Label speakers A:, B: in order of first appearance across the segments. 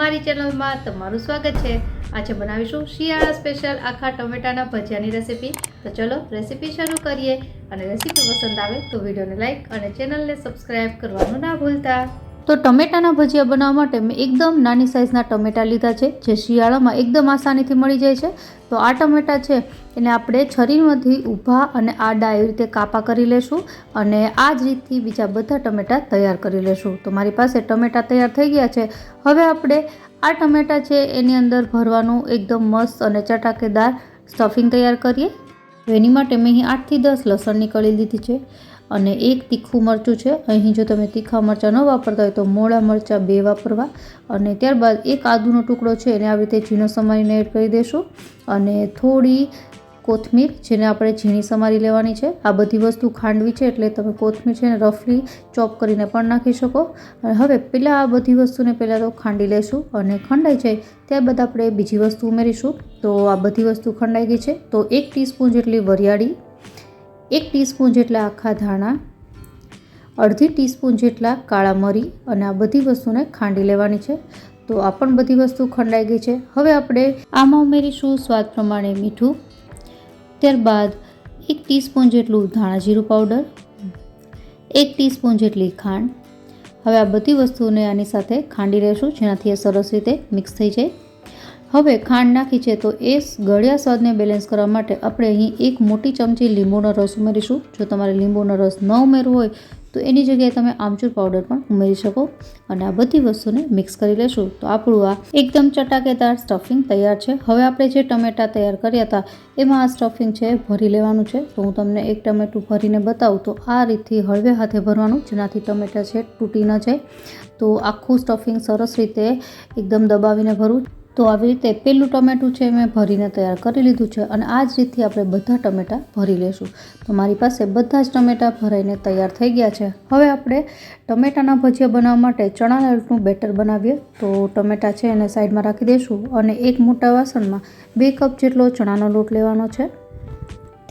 A: મારી ચેનલમાં તમારું સ્વાગત છે। આજે બનાવીશું શિયાળા સ્પેશિયલ આખા ટમેટાના ભજીયાની રેસીપી। તો ચલો રેસીપી શરૂ કરીએ અને રેસીપી પસંદ આવે તો વિડીયોને લાઈક અને ચેનલને સબસ્ક્રાઇબ કરવાનું ના ભૂલતા। તો ટમેટાના ભજીયા બનાવવા માટે મેં એકદમ નાની સાઇઝના ટમેટા લીધા છે, જે શિયાળામાં એકદમ આસાનીથી મળી જાય છે। તો આ ટમેટા છે એને આપણે છરીમાંથી ઊભા અને આડા એવી રીતે કાપા કરી લેશું અને આ જ રીતથી બીજા બધા ટમેટા તૈયાર કરી લેશું। તો મારી પાસે ટમેટા તૈયાર થઈ ગયા છે। હવે આપણે આ ટમેટા છે એની અંદર ભરવાનું એકદમ મસ્ત અને ચટાકેદાર સ્ટફિંગ તૈયાર કરીએ। તો એની માટે મેં અહીં 8 થી 10 લસણની કળી લીધી છે અને એક તીખું મરચું છે। અહીં જો તમે તીખા મરચાં ન વાપરતા હોય તો મોળા મરચાં 2 વાપરવા અને ત્યારબાદ એક આદુનો ટુકડો છે એને આવી રીતે ઝીણો સમારીને એડ કરી દઈશું અને થોડી કોથમીર જેને આપણે ઝીણી સમારી લેવાની છે। આ બધી વસ્તુ ખાંડવી છે એટલે તમે કોથમીર છે ને રફલી ચોપ કરીને પણ નાખી શકો। અને હવે પહેલાં આ બધી વસ્તુને પહેલાં તો ખાંડી લઈશું અને ખંડાઈ જાય ત્યારબાદ આપણે બીજી વસ્તુ ઉમેરીશું। તો આ બધી વસ્તુ ખંડાઈ ગઈ છે। તો 1 ટીસ્પૂન જેટલી વરિયાળી, 1 ટીસ્પૂન જેટલા આખા ધાણા, અડધી ટીસ્પૂન જેટલા કાળા મરી અને આ બધી વસ્તુને ખાંડી લેવાની છે। તો આ પણ બધી વસ્તુ ખંડાઈ ગઈ છે। હવે આપણે આમાં ઉમેરીશું સ્વાદ પ્રમાણે મીઠું, ત્યારબાદ 1 ટીસ્પૂન જેટલું ધાણા જીરું પાવડર, 1 ટીસ્પૂન જેટલી ખાંડ। હવે આ બધી વસ્તુને આની સાથે ખાંડી લેશું જેનાથી એ સરસ રીતે મિક્સ થઈ જાય। હવે ખાંડ નાખી છે તો એ ગળ્યા સ્વાદને બેલેન્સ કરવા માટે આપણે અહીં 1 મોટી ચમચી લીંબુનો રસ ઉમેરીશું। જો તમારે લીંબુનો રસ ન ઉમેરવો હોય તો એની જગ્યાએ તમે આમચૂર પાવડર પણ ઉમેરી શકો અને આ બધી વસ્તુને મિક્સ કરી લેશું। તો આપણું આ એકદમ ચટાકેદાર સ્ટફિંગ તૈયાર છે। હવે આપણે જે ટમેટા તૈયાર કર્યા હતા એમાં આ સ્ટફિંગ છે ભરી લેવાનું છે। તો હું તમને એક ટમેટું ભરીને બતાવું તો આ રીતથી હળવે હાથે ભરવાનું જેનાથી ટમેટા છે તૂટી ન જાય। તો આખું સ્ટફિંગ સરસ રીતે એકદમ દબાવીને ભરવું। તો આવી રીતે પેલું ટમેટું છે મેં ભરીને તૈયાર કરી લીધું છે અને આ જ રીતથી આપણે બધા ટમેટા ભરી લેશું। તો મારી પાસે બધા જ ટમેટા ભરાઈને તૈયાર થઈ ગયા છે। હવે આપણે ટમેટાના ભજીયા બનાવવા માટે ચણાના લોટનું બેટર બનાવીએ। તો ટમેટા છે એને સાઈડમાં રાખી દઈશું અને એક મોટા વાસણમાં 2 કપ જેટલો ચણાનો લોટ લેવાનો છે।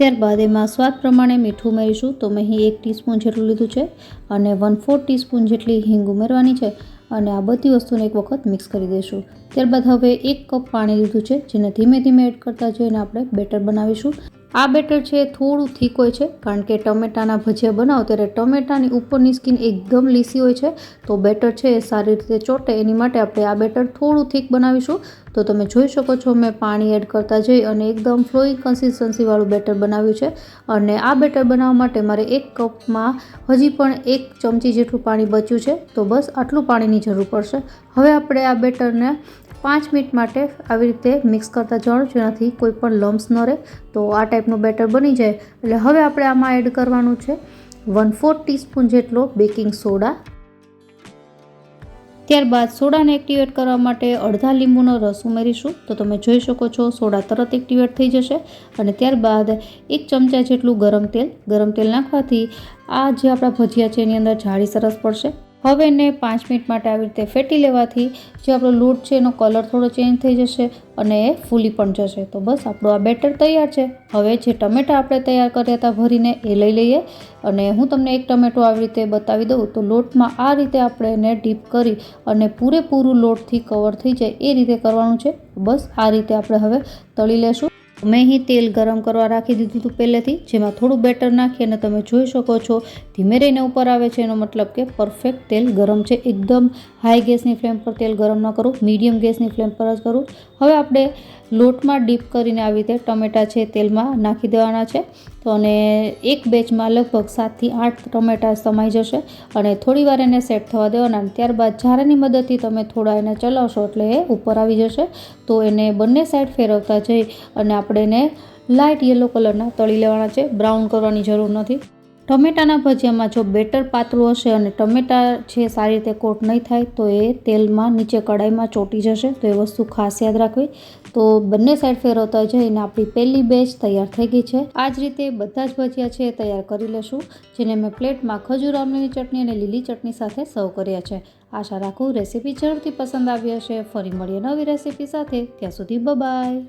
A: ત્યારબાદ એમાં સ્વાદ પ્રમાણે મીઠું ઉમેરીશું। તો મેં અહીં 1 ટીસ્પૂન જેટલું લીધું છે અને 1/4 ટીસ્પૂન જેટલી હિંગ ઉમેરવાની છે અને આ બધી વસ્તુને એક વખત મિક્સ કરી દઈશું। ત્યારબાદ હવે 1 કપ પાણી લીધું છે જેને ધીમે ધીમે એડ કરતા જઈને આપણે બેટર બનાવીશું। આ બેટર છે થોડું થીક હોય છે કારણ કે ટમેટાના ભજીયા બનાવો ત્યારે ટમેટાની ઉપરની સ્કિન એકદમ લીસી હોય છે। તો બેટર છે એ સારી રીતે ચોટે એની માટે આપણે આ બેટર થોડું થીક બનાવીશું। તો તમે જોઈ શકો છો મેં પાણી એડ કરતા જઈ અને એકદમ ફ્લોઈંગ કન્સિસ્ટન્સીવાળું બેટર બનાવ્યું છે અને આ બેટર બનાવવા માટે મારે 1 કપમાં હજી પણ 1 ચમચી જેટલું પાણી બચ્યું છે। તો બસ આટલું પાણીની જરૂર પડશે। હવે આપણે આ બેટરને 5 મિનિટ માટે આવી રીતે મિક્સ કરતા જવાનું જેનાથી કોઈ પણ લમ્સ ન રહે। તો આ ટાઈપનું બેટર બની જાય એટલે હવે આપણે આમાં એડ કરવાનું છે 1/4 ટીસ્પૂન જેટલો બેકિંગ સોડા। ત્યારબાદ સોડાને એક્ટિવેટ કરવા માટે અડધા લીંબુનો રસ ઉમેરીશું। તો તમે જોઈ શકો છો સોડા તરત એક્ટિવેટ થઈ જશે અને ત્યારબાદ 1 ચમચા જેટલું ગરમ તેલ નાખવાથી આ જે આપણા ભજીયા છે એની અંદર જાળી સરસ પડશે। હવે એને 5 મિનિટ માટે આવી રીતે ફેટી લેવાથી જે આપણો લોટ છે એનો કલર થોડો ચેન્જ થઈ જશે અને એ ફૂલી પણ જશે। તો બસ આપણું આ બેટર તૈયાર છે। હવે જે ટમેટા આપણે તૈયાર કર્યા હતા ભરીને એ લઈ લઈએ અને હું તમને એક ટમેટું આવી રીતે બતાવી દઉં। તો લોટમાં આ રીતે આપણે એને ડીપ કરી અને પૂરેપૂરું લોટથી કવર થઈ જાય એ રીતે કરવાનું છે। બસ આ રીતે આપણે હવે તળી લેશું। મેં અહીં તેલ ગરમ કરવા રાખી દીધું હતું પહેલેથી, જેમાં થોડું બેટર નાખી અને તમે જોઈ શકો છો ધીમે રહીને ઉપર આવે છે એનો મતલબ કે પરફેક્ટ તેલ ગરમ છે। એકદમ હાઈ ગેસની ફ્લેમ પર તેલ ગરમ ન કરું, મીડિયમ ગેસની ફ્લેમ પર જ કરું। હવે આપણે લોટમાં ડીપ કરીને આવી રીતે ટમેટા છે તેલમાં નાખી દેવાના છે। તો અને એક બેચમાં લગભગ 7 થી 8 ટમેટા સમાઈ જશે અને થોડી વાર એને સેટ થવા દેવાના। ત્યારબાદ ઝારાની મદદથી તમે થોડા એને ચલાવશો એટલે એ ઉપર આવી જશે। તો એને બંને સાઈડ ફેરવતા જઈ અને આપણે એને લાઇટ યલો કલરના તળી લેવાના છે, બ્રાઉન કરવાની જરૂર નથી। ટમેટાના ભજીયામાં જો બેટર પાતળું હશે અને ટમેટા છે સારી રીતે કોટ નહીં થાય તો એ તેલમાં નીચે કડાઈમાં ચોંટી જશે। તો એ વસ્તુ ખાસ યાદ રાખવી। તો બંને સાઈડ ફેરવતા જઈને આપણી પહેલી બેચ તૈયાર થઈ ગઈ છે। આ જ રીતે બધા જ ભજીયા છે તૈયાર કરી લેશું, જેને મેં પ્લેટમાં ખજૂર આમલીની ચટણી અને લીલી ચટણી સાથે સર્વ કર્યા છે। આશા રાખું રેસીપી જરૂરથી પસંદ આવી હશે। ફરી મળીએ નવી રેસીપી સાથે, ત્યાં સુધી બાય બાય।